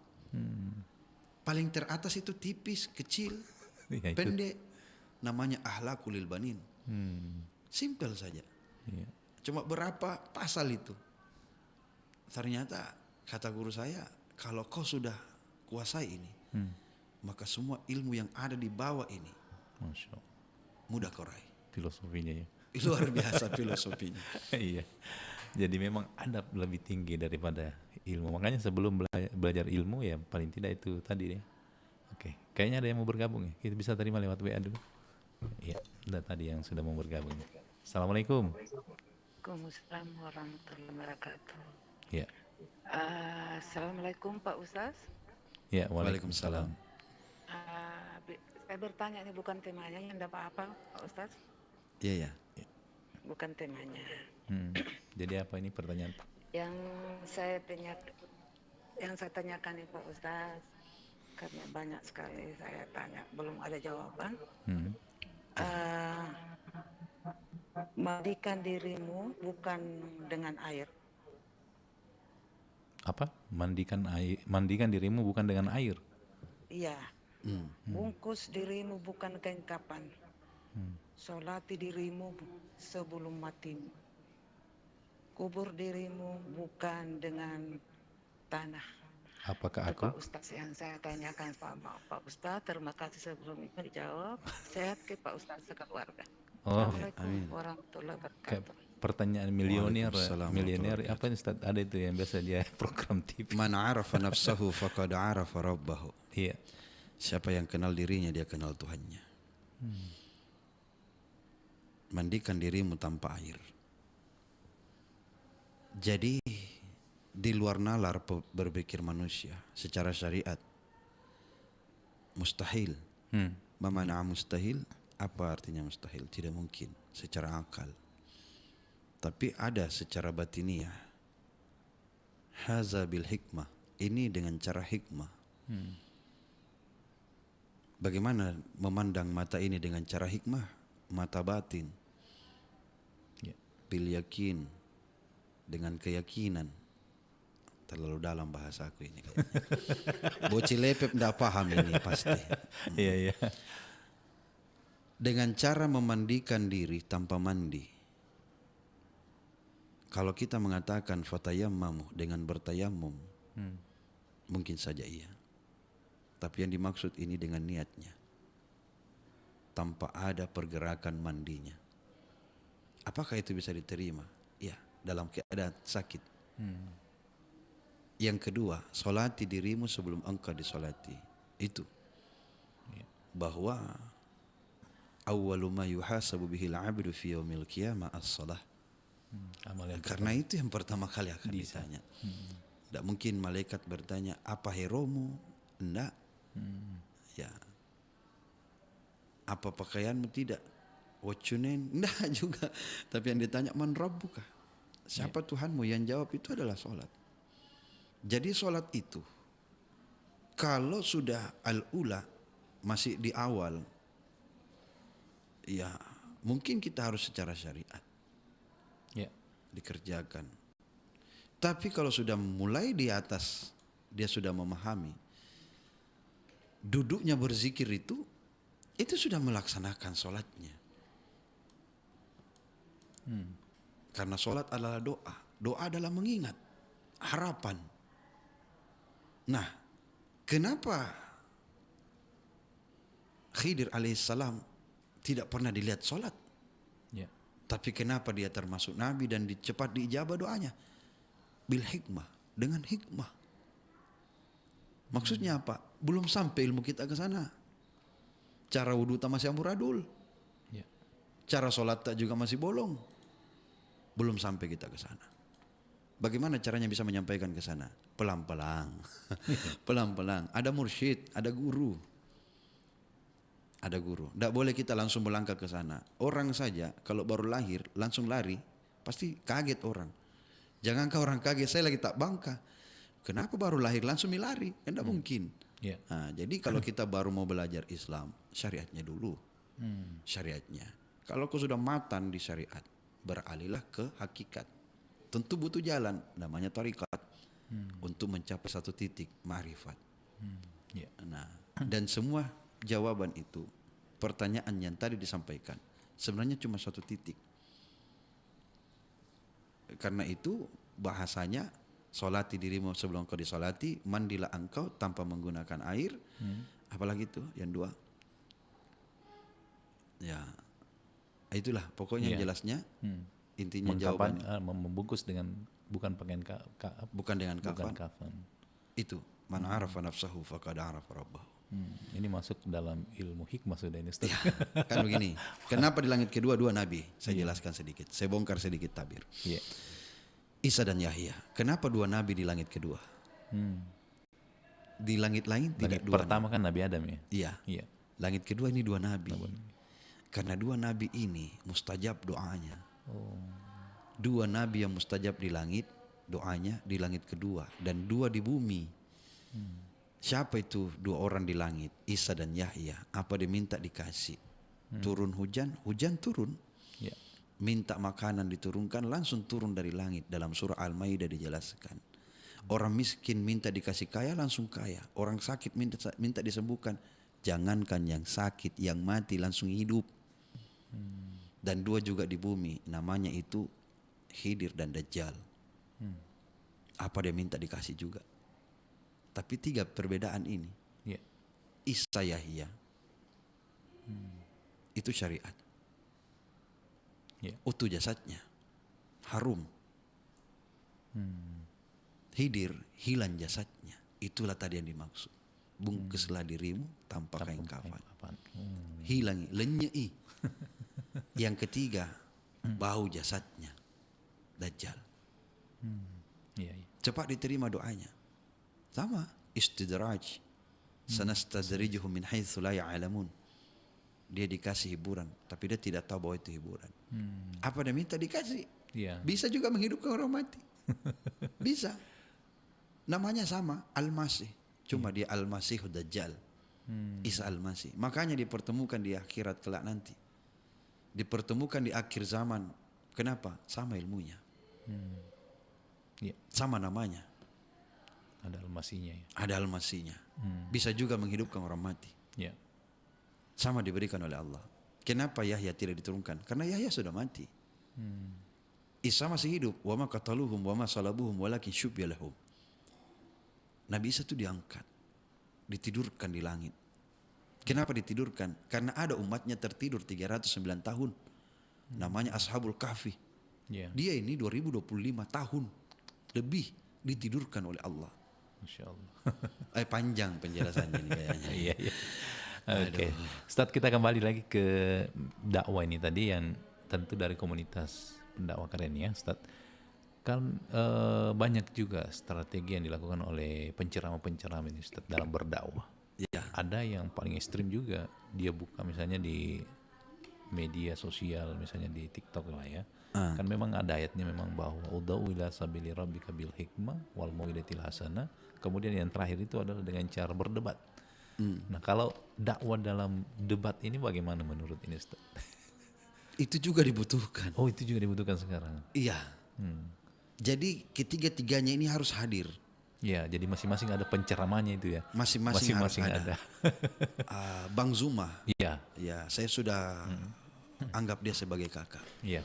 Paling teratas itu tipis, kecil, Ya, itu. pendek, namanya Ahlakul lil Banin. Simpel saja. Iya. Cuma berapa pasal itu? Ternyata kata guru saya, kalau kau sudah kuasai ini, maka semua ilmu yang ada di bawah ini Masya Allah. mudah kau raih. Filosofinya ya. Luar biasa filosofinya. Iya. Jadi memang adab lebih tinggi daripada ilmu. Makanya sebelum belajar ilmu ya paling tidak itu tadi ya. Oke, kayaknya ada yang mau bergabung ya. Kita bisa terima lewat WA dulu. Iya, ada tadi yang sudah mau bergabung. Assalamualaikum. Waalaikumsalam warahmatullahi wabarakatuh. Iya. Assalamualaikum Pak Ustaz. Iya, waalaikumsalam. Saya bertanya, ini bukan temanya, yang tidak apa-apa Pak Ustaz. Iya ya. Bukan temanya. Jadi apa ini pertanyaan? Yang saya tanyakan nih Pak Ustaz, karena banyak sekali saya tanya belum ada jawaban. Mandikan dirimu bukan dengan air. Apa? Mandikan dirimu bukan dengan air. Iya. Bungkus dirimu bukan kain kapan. Solati dirimu sebelum matimu. Kubur dirimu bukan dengan tanah. Apakah Itu aku? Pak Ustaz yang saya tanyakan sama Pak Ustaz. Terima kasih sebelum itu dijawab. Sehat ke Pak Ustaz sekeluarga. Oh, Assalamualaikum warahmatullahi kayak wabarakatuh. pertanyaan milioner, Waalaikumsalam milioner warahmatullahi apa Ustaz? Ada itu yang biasa dia program TV. Man arafa nafsahu faqad arafa rabbahu. Iya. Siapa yang kenal dirinya, dia kenal Tuhannya. Mandikan dirimu tanpa air. Jadi di luar nalar berpikir manusia secara syariat mustahil. Mana mustahil? Apa artinya mustahil? Tidak mungkin secara akal. Tapi ada secara batiniah. Haza bil hikmah. Ini dengan cara hikmah. Bagaimana memandang mata ini dengan cara hikmah? Mata batin. Ya. Bil yakin. Dengan keyakinan. Terlalu dalam bahasa aku ini kayaknya. Bocil lepep tidak paham ini pasti. Iya, iya. Dengan cara memandikan diri tanpa mandi. Kalau kita mengatakan fatayammamu dengan bertayamum, mungkin saja iya. Tapi yang dimaksud ini dengan niatnya. Tanpa ada pergerakan mandinya. Apakah itu bisa diterima? Ya, dalam keadaan sakit. Yang kedua, solati dirimu sebelum engkau disolati. Itu. Bahwa awwalu ma yuhasabu bihil abdu fi yaumil qiyamah as-salah. Amal yang Karena itu yang pertama kali akan ditanya. Tidak mungkin malaikat bertanya, apa heromu? Tidak. Ya. Apa pakaianmu? Tidak. Wacunen? Tidak juga. Tapi yang ditanya, man rabbuka? Siapa Tuhanmu? Yang jawab itu adalah solat. Jadi solat itu, kalau sudah al-ula, masih di awal, ya mungkin kita harus secara syariat dikerjakan. Tapi kalau sudah mulai di atas, dia sudah memahami, duduknya berzikir itu sudah melaksanakan solatnya. Karena solat adalah doa. Doa adalah mengingat, harapan. Nah, kenapa Khidir alaihissalam tidak pernah dilihat solat? Ya. Tapi kenapa dia termasuk Nabi dan cepat diijabah doanya? Bil hikmah, dengan hikmah. Maksudnya apa? Belum sampai ilmu kita ke sana. Cara wudhu tak masih amburadul. Ya. Cara solat tak juga masih bolong. Belum sampai kita ke sana. Bagaimana caranya bisa menyampaikan ke sana? Pelan-pelan. Pelan-pelan. Ada mursyid, ada guru. Ada guru. Tidak boleh kita langsung melangkah ke sana. Orang saja kalau baru lahir langsung lari, pasti kaget orang. Jangankah orang kaget, saya lagi tak bangka. Kenapa baru lahir langsung lari? Kan tidak mungkin. Ya. Nah, jadi kalau kita baru mau belajar Islam, syariatnya dulu. Syariatnya. Kalau kau sudah matan di syariat, beralihlah ke hakikat. Tentu butuh jalan, namanya tarikat, untuk mencapai satu titik ma'rifat. Ya. Nah, dan semua jawaban itu, pertanyaan yang tadi disampaikan, sebenarnya cuma satu titik. Karena itu bahasanya, solati dirimu sebelum kau disolati, mandilah engkau tanpa menggunakan air. Apalagi itu yang dua. Ya, itulah pokoknya jelasnya. Intinya jawaban membungkus dengan bukan pakaian bukan dengan bukan kafan. kafan. Itu man arafa nafsahu faqad arafa rabbahu. Ini masuk dalam ilmu hikmah sudah ini Ustaz. Ya, kan begini. Kenapa di langit kedua dua nabi? Saya jelaskan sedikit. Saya bongkar sedikit tabir. Iya. Isa dan Yahya. Kenapa dua nabi di langit kedua? Di langit lain tidak Langit dua. pertama kan Nabi Adam ya. Iya. Iya. Langit kedua ini dua nabi. Karena dua nabi ini mustajab doanya. Dua nabi yang mustajab di langit, doanya di langit kedua, dan dua di bumi. Siapa itu dua orang di langit? Isa dan Yahya. Apa dia minta dikasih? Turun hujan, hujan turun. Ya. Minta makanan diturunkan, langsung turun dari langit. Dalam surah Al-Maidah dijelaskan. Orang miskin minta dikasih kaya, langsung kaya. Orang sakit minta disembuhkan. Jangankan yang sakit, yang mati langsung hidup. Dan dua juga di bumi, namanya itu Khidir dan Dajjal. Apa dia minta dikasih juga. Tapi tiga perbedaan ini. Ya. Isa Yahya itu syariat. Ya. Utuh jasadnya, harum. Khidir hilang jasadnya. Itulah tadi yang dimaksud. Bungkuslah dirimu tanpa kain kafan. Hilang, lenyei. Yang ketiga, bau jasadnya, Dajjal. Iya, iya. Cepat diterima doanya. Sama, istidraj. Sanastadrijuhum min haitsu la ya'lamun. Dia dikasih hiburan, tapi dia tidak tahu bahwa itu hiburan. Apa dia minta dikasih? Iya. Bisa juga menghidupkan orang mati. Bisa. Namanya sama, Al-Masih. Cuma dia Al-Masih Dajjal. Isa Al-Masih. Makanya dipertemukan di akhirat kelak nanti. Dipertemukan di akhir zaman. Kenapa? Sama ilmunya. Ya. Sama namanya. Ada almasinya ya. Ada Al-Masihnya. Bisa juga menghidupkan orang mati. Ya. Sama diberikan oleh Allah. Kenapa Yahya tidak diturunkan? Karena Yahya sudah mati. Isa masih hidup. Wa ma qataluhum wa ma salabuhum walakin syubbiha lahum. Nabi Isa itu diangkat. Ditidurkan di langit. Kenapa ditidurkan? Karena ada umatnya tertidur 309 tahun. Namanya Ashabul Kahfi. Ya. Dia ini 2025 tahun lebih ditidurkan oleh Allah. Masya Allah. Panjang penjelasannya ini kayaknya. Iya, iya. Oke, Ustadz, kita kembali lagi ke dakwah ini tadi yang tentu dari komunitas pendakwah keren ya, Ustadz. Kan banyak juga strategi yang dilakukan oleh penceramah-penceramah ini, Ustadz, dalam berdakwah. Iya. Ada yang paling ekstrim juga, dia buka misalnya di media sosial, misalnya di TikTok lah ya. Kan memang ada ayatnya memang bahwa ud'u ila sabili rabbika bil hikmah wal mau'izatil hasanah. Kemudian yang terakhir itu adalah dengan cara berdebat. Nah, kalau dakwah dalam debat ini bagaimana menurut ini, Ustaz? Itu juga dibutuhkan. Oh, itu juga dibutuhkan sekarang. Iya. Jadi ketiga-tiganya ini harus hadir. Ya, jadi masing-masing ada penceramahnya itu ya. Masing-masing harus ada. Bang Zuma. Iya. Ya, saya sudah anggap dia sebagai kakak. Iya.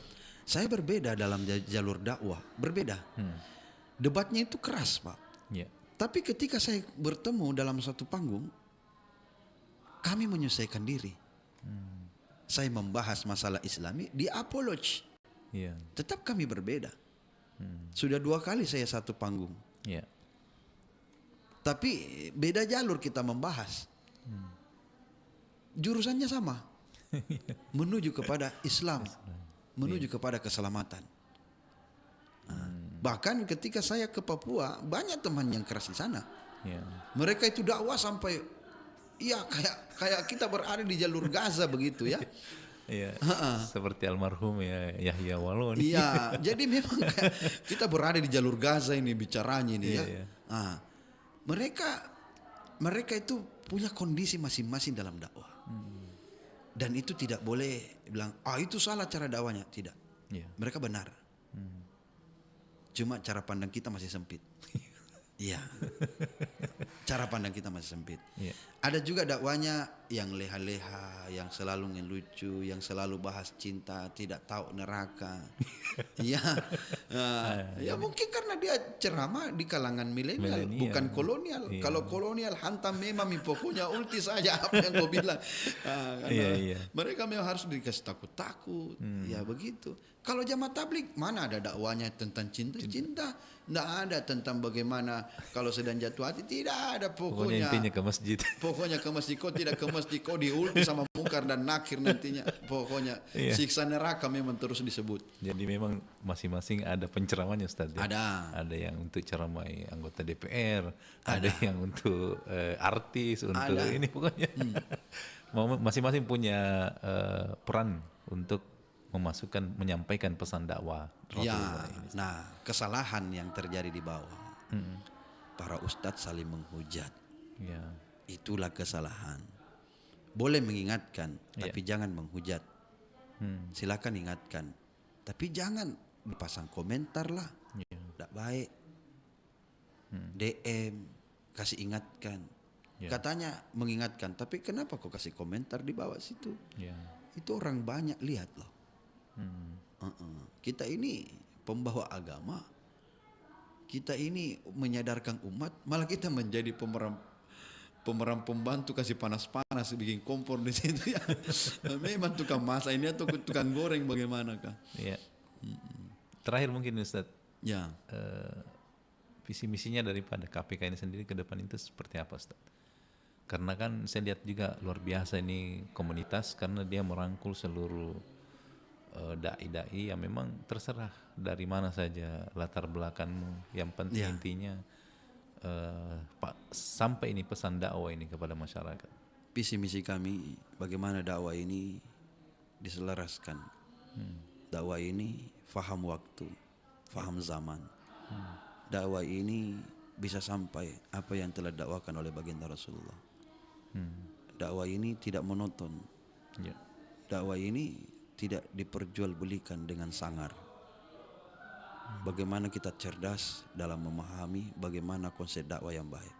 Saya berbeda dalam jalur dakwah, berbeda. Debatnya itu keras, Pak. Iya. Tapi ketika saya bertemu dalam satu panggung, kami menyesuaikan diri. Saya membahas masalah Islami, dia apologi. Iya. Tetap kami berbeda. Sudah 2 kali saya satu panggung. Iya. Tapi beda jalur kita membahas. Jurusannya sama. Menuju kepada Islam. Menuju kepada keselamatan. Bahkan ketika saya ke Papua, banyak teman yang keras di sana. Iya. Mereka itu dakwah sampai ya kayak kita berada di jalur Gaza begitu ya. Iya. Seperti almarhum ya Yahya Waloni. Iya, jadi memang kayak kita berada di jalur Gaza ini bicaranya ini ya. Iya. Mereka itu punya kondisi masing-masing dalam dakwah. Dan itu tidak boleh bilang, itu salah cara dakwanya. Tidak. Iya. Mereka benar. Cuma cara pandang kita masih sempit. Iya. Cara pandang kita masih sempit. Iya. Ada juga dakwanya yang leha-leha, yang selalu ngelucu, yang selalu bahas cinta, tidak tahu neraka. Iya. Ya mungkin karena dia ceramah di kalangan milenial, bukan kolonial. Iya. Kalau kolonial hantam memang pokoknya ulti saja apa yang kau bilang. Iya. Mereka memang harus dikasih takut-takut. Ya begitu. Kalau jamaah tabligh mana ada dakwanya tentang cinta-cinta? Tidak ada tentang bagaimana kalau sedang jatuh hati. Tidak ada Pokoknya pokoknya. intinya ke masjid. Pokoknya ke masjid, kau tidak ke masjid, kau diulti sama mungkar dan nakir nantinya. Pokoknya Iya. siksa neraka memang terus disebut. Jadi memang masing-masing ada penceramahnya Ustaz ya? Ada. yang untuk ceramai anggota DPR, ada yang untuk artis, untuk Ada. ini pokoknya. Masing-masing punya peran untuk menyampaikan pesan dakwah Ya, Rasulullah ini. nah kesalahan yang terjadi di bawah. Para ustadz saling menghujat. Ya. Itulah kesalahan. Boleh mengingatkan, tapi jangan menghujat. Silakan ingatkan, tapi jangan dipasang komentar lah. Tidak baik. DM, kasih ingatkan. Ya. Katanya mengingatkan, tapi kenapa kau kasih komentar di bawah situ? Ya. Itu orang banyak lihat loh. Kita ini pembawa agama, kita ini menyadarkan umat, malah kita menjadi pemeran pembantu kasih panas-panas bikin kompor di situ ya. Memang tukang masak ini atau tukang goreng bagaimana kah? Ya. Terakhir mungkin Ustaz, Ya, visi misinya daripada KPK ini sendiri ke depan itu seperti apa Ustaz? Karena kan saya lihat juga luar biasa ini komunitas, karena dia merangkul seluruh dai-dai yang memang terserah dari mana saja latar belakangmu, yang penting Ya. intinya Pak, sampai ini pesan dakwah ini kepada masyarakat. visi misi kami bagaimana dakwah ini diselaraskan. Dakwah ini faham waktu, faham zaman. Dakwah ini bisa sampai apa yang telah dakwakan oleh baginda Rasulullah. Dakwah ini tidak monoton. Ya. Dakwah ini tidak diperjualbelikan dengan sangar. Bagaimana kita cerdas dalam memahami bagaimana konsep dakwah yang baik.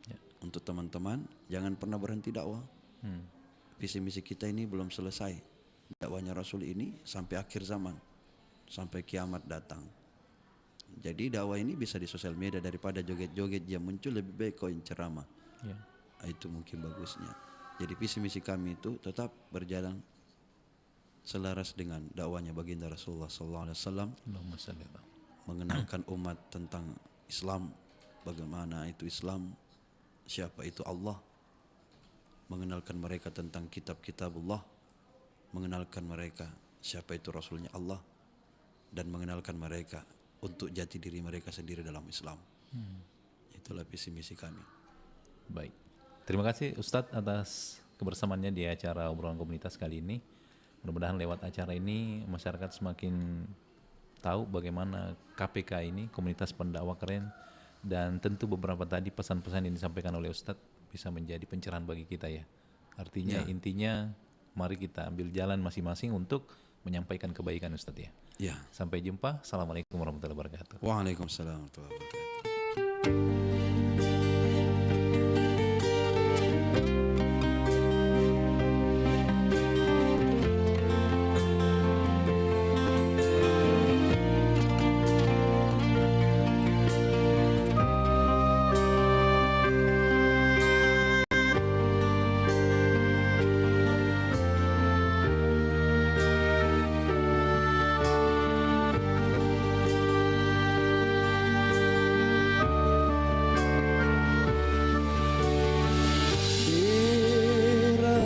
Ya. Untuk teman-teman, jangan pernah berhenti dakwah. Visi misi kita ini belum selesai. Dakwahnya Rasul ini sampai akhir zaman, sampai kiamat datang. Jadi dakwah ini bisa di sosial media, daripada joget-joget yang muncul, lebih baik kau yang ceramah. Ya. Itu mungkin bagusnya. Jadi visi misi kami itu tetap berjalan selaras dengan dakwahnya baginda Rasulullah SAW, Allahumma shalli ala. mengenalkan umat tentang Islam, bagaimana itu Islam, siapa itu Allah, mengenalkan mereka tentang kitab-kitabullah, mengenalkan mereka siapa itu Rasulnya Allah, dan mengenalkan mereka untuk jati diri mereka sendiri dalam Islam. Itulah visi misi kami. Baik. Terima kasih Ustadz atas kebersamaannya di acara obrolan komunitas kali ini. Mudah-mudahan lewat acara ini masyarakat semakin tahu bagaimana KPK ini, komunitas pendakwah keren, dan tentu beberapa tadi pesan-pesan yang disampaikan oleh Ustadz bisa menjadi pencerahan bagi kita ya. Artinya intinya mari kita ambil jalan masing-masing untuk menyampaikan kebaikan Ustadz ya. Ya. Sampai jumpa. Assalamualaikum warahmatullahi wabarakatuh. Waalaikumsalam warahmatullahi wabarakatuh.